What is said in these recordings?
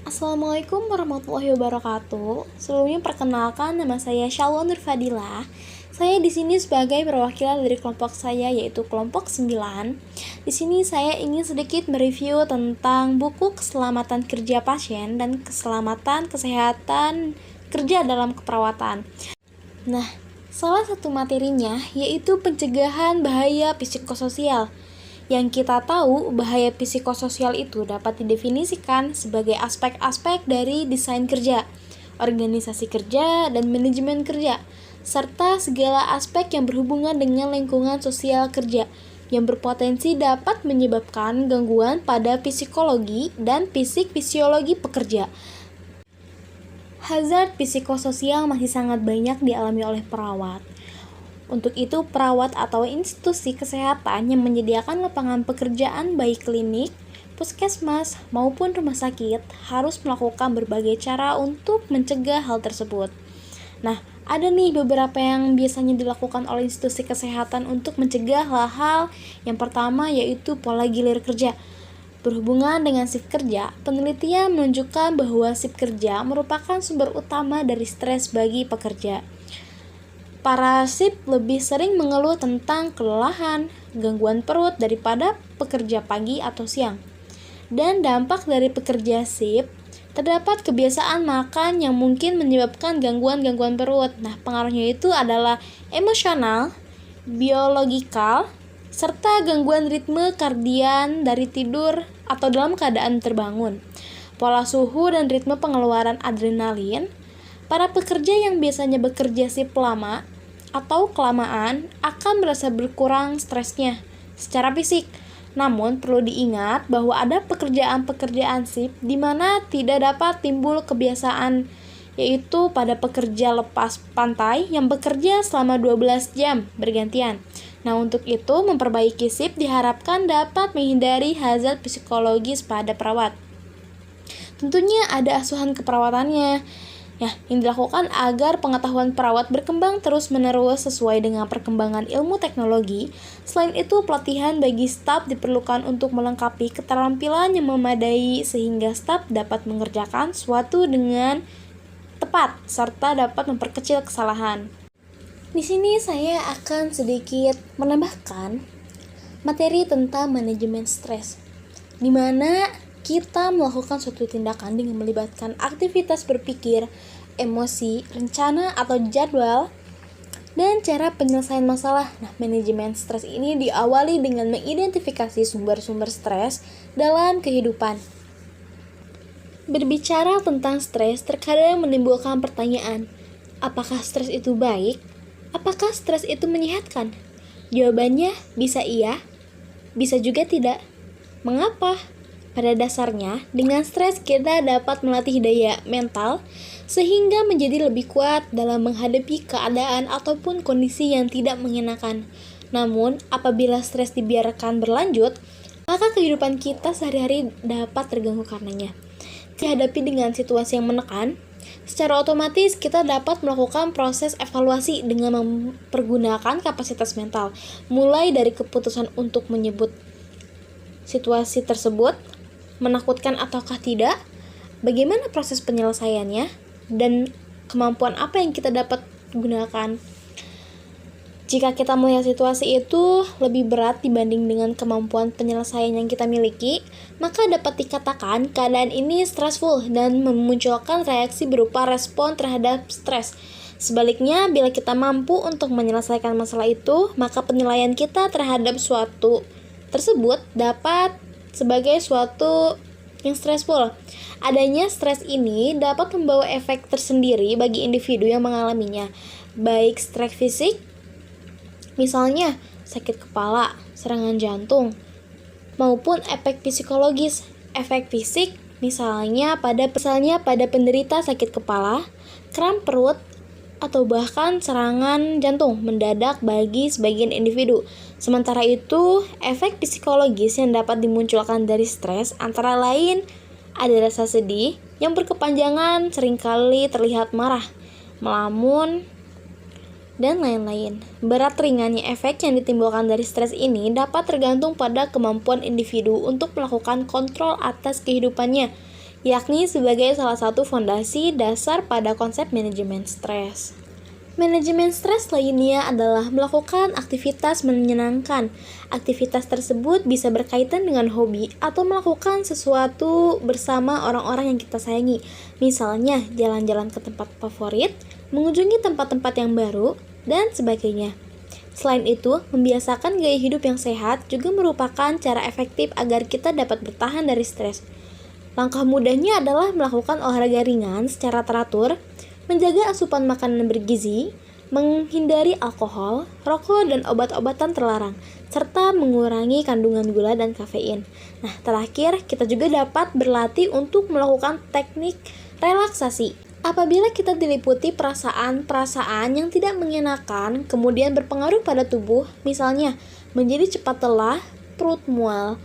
Assalamualaikum warahmatullahi wabarakatuh. Sebelumnya perkenalkan, nama saya Shalwa Nur Fadilah. Saya di sini sebagai perwakilan dari kelompok saya, yaitu kelompok 9. Di sini saya ingin sedikit mereview tentang buku keselamatan kerja pasien dan keselamatan kesehatan kerja dalam keperawatan. Nah, salah satu materinya yaitu pencegahan bahaya psikososial. Yang kita tahu, bahaya psikososial itu dapat didefinisikan sebagai aspek-aspek dari desain kerja, organisasi kerja, dan manajemen kerja, serta segala aspek yang berhubungan dengan lingkungan sosial kerja yang berpotensi dapat menyebabkan gangguan pada psikologi dan fisiologi pekerja. Hazard psikososial masih sangat banyak dialami oleh perawat. Untuk itu, perawat atau institusi kesehatan yang menyediakan lapangan pekerjaan baik klinik, puskesmas, maupun rumah sakit harus melakukan berbagai cara untuk mencegah hal tersebut. Nah, ada nih beberapa yang biasanya dilakukan oleh institusi kesehatan untuk mencegah hal-hal. Yang pertama yaitu pola gilir kerja. Berhubungan dengan shift kerja, penelitian menunjukkan bahwa shift kerja merupakan sumber utama dari stres bagi pekerja. Para shift lebih sering mengeluh tentang kelelahan, gangguan perut daripada pekerja pagi atau siang. Dan dampak dari pekerja shift, terdapat kebiasaan makan yang mungkin menyebabkan gangguan-gangguan perut. Nah, pengaruhnya itu adalah emosional, biologikal, serta gangguan ritme kardian dari tidur atau dalam keadaan terbangun. Pola suhu dan ritme pengeluaran adrenalin. Para pekerja yang biasanya bekerja shift lama atau kelamaan akan merasa berkurang stresnya secara fisik. Namun perlu diingat bahwa ada pekerjaan-pekerjaan shift di mana tidak dapat timbul kebiasaan, yaitu pada pekerja lepas pantai yang bekerja selama 12 jam bergantian. Nah, untuk itu memperbaiki shift diharapkan dapat menghindari hazard psikologis pada perawat. Tentunya ada asuhan keperawatannya yang dilakukan agar pengetahuan perawat berkembang terus-menerus sesuai dengan perkembangan ilmu teknologi. Selain itu, pelatihan bagi staf diperlukan untuk melengkapi keterampilan yang memadai sehingga staf dapat mengerjakan suatu dengan tepat serta dapat memperkecil kesalahan. Di sini saya akan sedikit menambahkan materi tentang manajemen stres, di mana kita melakukan suatu tindakan dengan melibatkan aktivitas berpikir, emosi, rencana atau jadwal, dan cara penyelesaian masalah. Nah, manajemen stres ini diawali dengan mengidentifikasi sumber-sumber stres dalam kehidupan. Berbicara tentang stres terkadang menimbulkan pertanyaan, apakah stres itu baik? Apakah stres itu menyehatkan? Jawabannya bisa iya, bisa juga tidak. Mengapa? Pada dasarnya, dengan stres kita dapat melatih daya mental sehingga menjadi lebih kuat dalam menghadapi keadaan ataupun kondisi yang tidak mengenakan. Namun, apabila stres dibiarkan berlanjut, maka kehidupan kita sehari-hari dapat terganggu karenanya. Dihadapi dengan situasi yang menekan, secara otomatis kita dapat melakukan proses evaluasi dengan mempergunakan kapasitas mental, mulai dari keputusan untuk menyebut situasi tersebut menakutkan ataukah tidak, bagaimana proses penyelesaiannya, dan kemampuan apa yang kita dapat gunakan. Jika kita melihat situasi itu lebih berat dibanding dengan kemampuan penyelesaian yang kita miliki, maka dapat dikatakan keadaan ini stressful dan memunculkan reaksi berupa respon terhadap stres. Sebaliknya, bila kita mampu untuk menyelesaikan masalah itu, maka penilaian kita terhadap suatu tersebut dapat sebagai suatu yang stressful. Adanya stres ini dapat membawa efek tersendiri bagi individu yang mengalaminya, baik stres fisik, misalnya sakit kepala, serangan jantung, maupun efek psikologis. Efek fisik misalnya pada penderita sakit kepala, kram perut, atau bahkan serangan jantung mendadak bagi sebagian individu. Sementara itu, efek psikologis yang dapat dimunculkan dari stres antara lain ada rasa sedih yang berkepanjangan, seringkali terlihat marah, melamun, dan lain-lain. Berat ringannya efek yang ditimbulkan dari stres ini dapat tergantung pada kemampuan individu untuk melakukan kontrol atas kehidupannya. yakni sebagai salah satu fondasi dasar pada konsep manajemen stres. Manajemen stres lainnya adalah melakukan aktivitas menyenangkan. Aktivitas tersebut bisa berkaitan dengan hobi atau melakukan sesuatu bersama orang-orang yang kita sayangi. Misalnya, jalan-jalan ke tempat favorit, mengunjungi tempat-tempat yang baru, dan sebagainya. Selain itu, membiasakan gaya hidup yang sehat juga merupakan cara efektif agar kita dapat bertahan dari stres. Langkah mudahnya adalah melakukan olahraga ringan secara teratur, menjaga asupan makanan bergizi, menghindari alkohol, rokok, dan obat-obatan terlarang, serta mengurangi kandungan gula dan kafein. Nah, terakhir, kita juga dapat berlatih untuk melakukan teknik relaksasi. Apabila kita diliputi perasaan-perasaan yang tidak mengenakan, kemudian berpengaruh pada tubuh, misalnya menjadi cepat lelah, perut mual,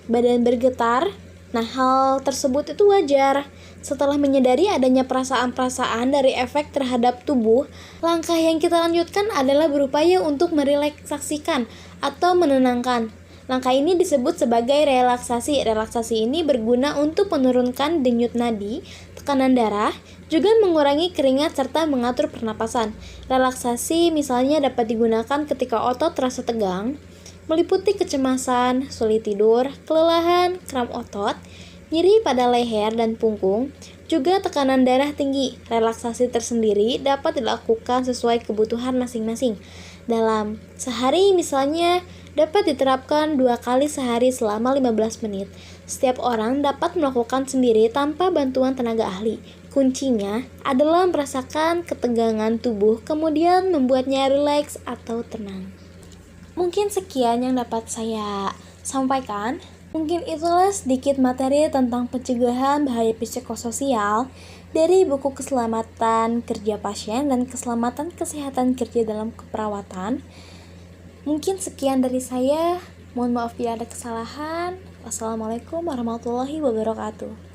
badan bergetar, nah hal tersebut itu wajar. Setelah menyadari adanya perasaan-perasaan dari efek terhadap tubuh, langkah yang kita lanjutkan adalah berupaya untuk merelaksasikan atau menenangkan. Langkah ini disebut sebagai relaksasi. Relaksasi ini berguna untuk menurunkan denyut nadi, tekanan darah, juga mengurangi keringat serta mengatur pernapasan. Relaksasi misalnya dapat digunakan ketika otot terasa tegang, meliputi kecemasan, sulit tidur, kelelahan, kram otot, nyeri pada leher dan punggung, juga tekanan darah tinggi. Relaksasi tersendiri dapat dilakukan sesuai kebutuhan masing-masing. Dalam sehari misalnya dapat diterapkan 2 kali sehari selama 15 menit. Setiap orang dapat melakukan sendiri tanpa bantuan tenaga ahli. Kuncinya adalah merasakan ketegangan tubuh kemudian membuatnya rileks atau tenang. Mungkin sekian yang dapat saya sampaikan. Mungkin itulah sedikit materi tentang pencegahan bahaya psikososial dari buku Keselamatan Kerja Pasien dan Keselamatan Kesehatan Kerja dalam Keperawatan. Mungkin sekian dari saya. Mohon maaf bila ada kesalahan. Wassalamualaikum warahmatullahi wabarakatuh.